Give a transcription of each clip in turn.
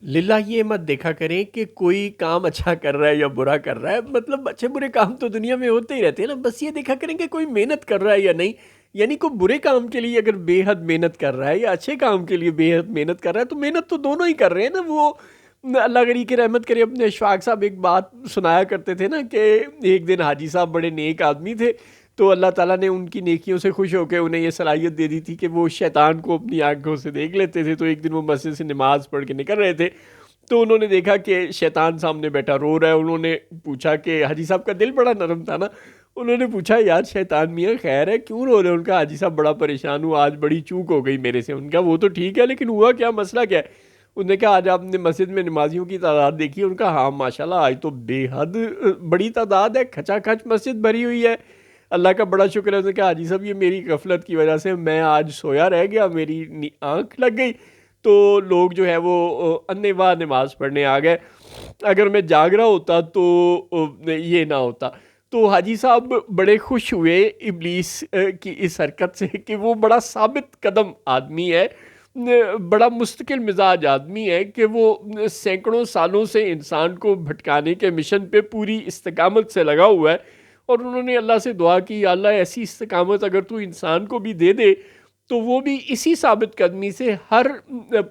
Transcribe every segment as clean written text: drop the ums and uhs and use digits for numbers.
लिल्ला ये मत देखा करें कि कोई काम अच्छा कर रहा है या बुरा कर रहा है, मतलब अच्छे बुरे काम तो दुनिया में होते ही रहते हैं ना, बस ये देखा करें कि कोई मेहनत कर रहा है या नहीं। यानी कोई बुरे काम के लिए अगर बेहद मेहनत कर रहा है या अच्छे काम के लिए बेहद मेहनत कर रहा है, तो मेहनत तो दोनों ही कर रहे हैं ना वो। अल्लाह गनी की रहमत करे, अपने अशफाक साहब एक बात सुनाया करते थे ना कि एक दिन हाजी साहब बड़े नेक आदमी थे, तो अल्लाह ताला ने उनकी नेकियों से खुश होकर उन्हें ये सलाहियत दे दी थी कि वो शैतान को अपनी आंखों से देख लेते थे। तो एक दिन वो मस्जिद से नमाज पढ़ के निकल रहे थे, तो उन्होंने देखा कि शैतान सामने बैठा रो रहा है। उन्होंने पूछा कि हाजी साहब का दिल बड़ा नरम था ना, उन्होंने पूछा यार शैतान मियाँ खैर है, क्यों रो रहे हो? उनका हाजी साहब बड़ा परेशान हुआ, आज बड़ी चूक हो गई मेरे से। उनका वो तो ठीक है, लेकिन हुआ क्या, मसला क्या है? उन्होंने कहा आज आपने मस्जिद में नमाजियों की तादाद देखी? उनका हाँ माशाल्लाह आज तो बेहद बड़ी तादाद है, खचाखच मस्जिद भरी हुई है, अल्लाह का बड़ा शुक्र है। उसने कहा हाजी साहब ये मेरी गफलत की वजह से मैं आज सोया रह गया, मेरी आंख लग गई, तो लोग जो है वो अन्नेवाह नमाज पढ़ने आ गए। अगर मैं जाग रहा होता तो ये ना होता। तो हाजी साहब बड़े खुश हुए इब्लीस की इस हरकत से कि वो बड़ा साबित कदम आदमी है, बड़ा मुस्तकिल मिजाज आदमी है कि वो सैकड़ों सालों से इंसान को भटकाने के मिशन पे पूरी इस्तकामत से लगा हुआ है। और उन्होंने अल्लाह से दुआ की, अल्लाह ऐसी इस्तकामत अगर तू इंसान को भी दे दे तो वो भी इसी साबित कदमी से हर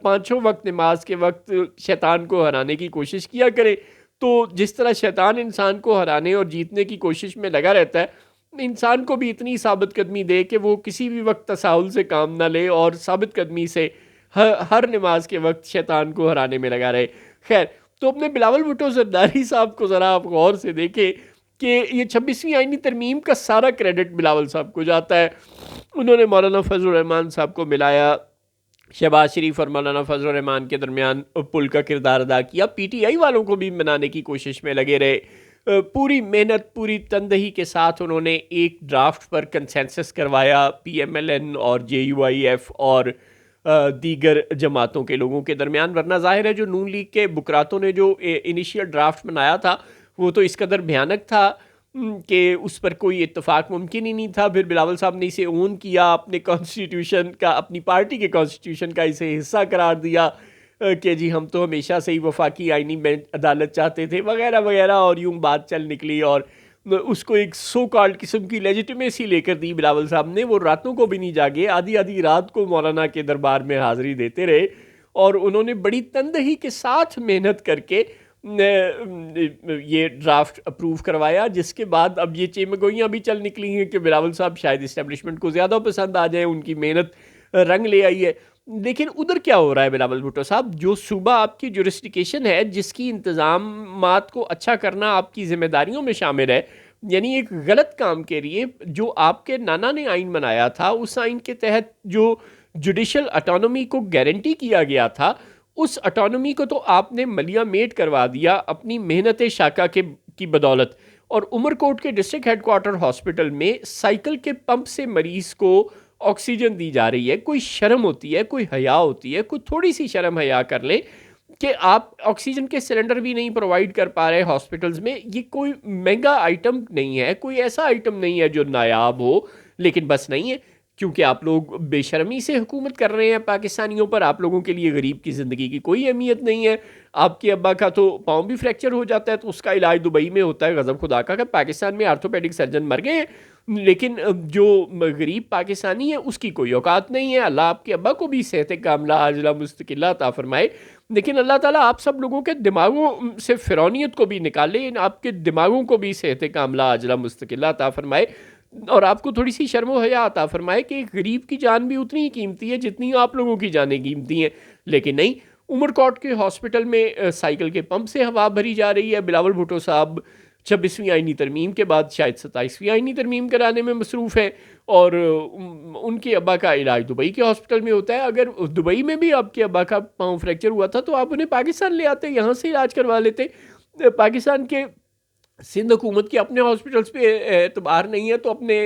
पाँचों वक्त नमाज के वक्त शैतान को हराने की कोशिश किया करे। तो जिस तरह शैतान इंसान को हराने और जीतने की कोशिश में लगा रहता है, इंसान को भी इतनी साबित कदमी दे कि वो किसी भी वक्त तसाहुल से काम ना ले और साबित कदमी से हर नमाज के वक्त शैतान को हराने में लगा रहे। खैर, तो अपने बिलावल भुट्टो जरदारी साहब को ज़रा आप गौर से देखें कि ये 26वीं आईनी तरमीम का सारा क्रेडिट बिलावल साहब को जाता है। उन्होंने मौलाना फजल रहमान साहब को मिलाया, शहबाज शरीफ और मौलाना फजल रहमान के दरमियान पुल का किरदार अदा किया, पीटीआई वालों को भी मनाने की कोशिश में लगे रहे। पूरी मेहनत पूरी तनदही के साथ उन्होंने एक ड्राफ्ट पर कंसेंसस करवाया पीएमएलएन और जेयूआईएफ और दीगर जमातों के लोगों के दरमियान। वरना जाहिर है जो नून लीग के बुकरातों ने जो इनिशियल ड्राफ्ट बनाया था वो तो इस कदर भयानक था कि उस पर कोई इत्तेफाक मुमकिन ही नहीं था। फिर बिलावल साहब ने इसे ओन किया, अपने कॉन्स्टिट्यूशन का, अपनी पार्टी के कॉन्स्टिट्यूशन का इसे हिस्सा करार दिया कि जी हम तो हमेशा से ही वफाकी आईनी बेंच अदालत चाहते थे वगैरह वगैरह, और यूं बात चल निकली और उसको एक सो कॉल्ड किस्म की लेजिटिमेसी लेकर दी बिलावल साहब ने। वो रातों को भी नहीं जागे, आधी आधी रात को मौलाना के दरबार में हाज़िरी देते रहे और उन्होंने बड़ी तनदही के साथ मेहनत करके ये ड्राफ्ट अप्रूव करवाया, जिसके बाद अब ये चेमगोइयाँ भी चल निकली हैं कि बिलावल साहब शायद इस्टेब्लिशमेंट को ज़्यादा पसंद आ जाए, उनकी मेहनत रंग ले आई है। लेकिन उधर क्या हो रहा है बिलावल भुट्टो साहब, जो सूबा आपकी जुरिस्डिक्शन है, जिसकी इंतज़ामात को अच्छा करना आपकी जिम्मेदारियों में शामिल है, यानी एक गलत काम के लिए जो आपके नाना ने आइन बनाया था, उस आइन के तहत जो जुडिशल अटोनॉमी को गारंटी किया गया था, उस अटोनॉमी को तो आपने मलिया मेट करवा दिया अपनी मेहनत शाका के की बदौलत। और उमरकोट के डिस्ट्रिक्ट हेडक्वार्टर हॉस्पिटल में साइकिल के पंप से मरीज को ऑक्सीजन दी जा रही है। कोई शर्म होती है, कोई हया होती है, कोई थोड़ी सी शर्म हया कर ले कि आप ऑक्सीजन के सिलेंडर भी नहीं प्रोवाइड कर पा रहे हॉस्पिटल्स में। ये कोई महंगा आइटम नहीं है, कोई ऐसा आइटम नहीं है जो नायाब हो, लेकिन बस नहीं है क्योंकि आप लोग बेशर्मी से हुकूमत कर रहे हैं पाकिस्तानियों पर। आप लोगों के लिए गरीब की ज़िंदगी की कोई अहमियत नहीं है। आपके अब्बा का तो पाँव भी फ्रैक्चर हो जाता है तो उसका इलाज दुबई में होता है, गज़ब खुदा का। पाकिस्तान में आर्थोपेडिक सर्जन मर गए हैं, लेकिन जो गरीब पाकिस्तानी है उसकी कोई औकात नहीं है। अल्लाह आपके अब्बा को भी सेहत कामला आजला मुस्तकिल्ला अता फरमाए, लेकिन अल्लाह ताला आप सब लोगों के दिमागों से फ़िरौनियत को भी निकाले, आपके दिमागों को भी सेहत कामला आजला मुस्तकिल्ला अता फरमाए और आपको थोड़ी सी शर्म हया अता फरमाए कि गरीब की जान भी उतनी ही कीमती है जितनी आप लोगों की जानें कीमती हैं। लेकिन नहीं, उमरकोट के हॉस्पिटल में साइकिल के पंप से हवा भरी जा रही है। बिलावल भुट्टो साहब 26वीं आईनी तरमीम के बाद शायद 27वीं आईनी तरमीम कराने में मसरूफ़ है और उनके अब्बा का इलाज दुबई के हॉस्पिटल में होता है। अगर दुबई में भी आपके अब्बा का पाँव फ्रैक्चर हुआ था तो आप उन्हें पाकिस्तान ले आते, यहाँ से इलाज करवा लेते। पाकिस्तान के सिंध हुकूमत के अपने हॉस्पिटल्स पे एतबार नहीं है तो अपने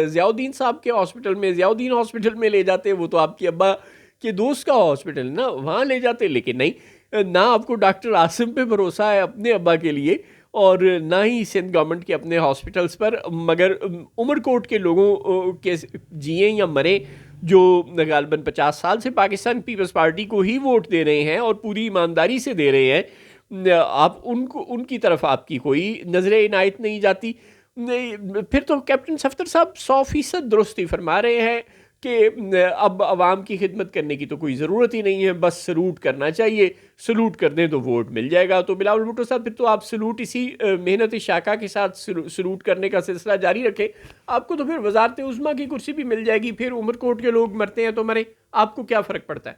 ज़ियाउद्दीन साहब के हॉस्पिटल में, ज़ियाउद्दीन हॉस्पिटल में ले जाते। वो तो आपके अब्बा के दोस्त का हॉस्पिटल ना, वहाँ ले जाते। लेकिन नहीं, ना आपको डॉक्टर आसिम पे भरोसा है अपने अब्बा के लिए और ना ही सिंध गवर्नमेंट के अपने हॉस्पिटल्स पर, मगर उमरकोट के लोगों के जिए या मरे जो गालबन 50 साल से पाकिस्तान पीपल्स पार्टी को ही वोट दे रहे हैं और पूरी ईमानदारी से दे रहे हैं, आप उनको, उनकी तरफ आपकी कोई नजर इनायत नहीं जाती। नहीं, फिर तो कैप्टन सफ्दर साहब 100% दुरुस्ती फरमा रहे हैं कि अब आवाम की खिदमत करने की तो कोई ज़रूरत ही नहीं है, बस सलूट करना चाहिए, सलूट कर दें तो वोट मिल जाएगा। तो बिलावल भुट्टो साहब, फिर तो आप सलूट इसी मेहनत शाखा के साथ सलूट करने का सिलसिला जारी रखें, आपको तो फिर वजारत उज़्मा की कुर्सी भी मिल जाएगी। फिर उमरकोट के लोग मरते हैं तो मरे, आपको क्या फ़र्क पड़ता है।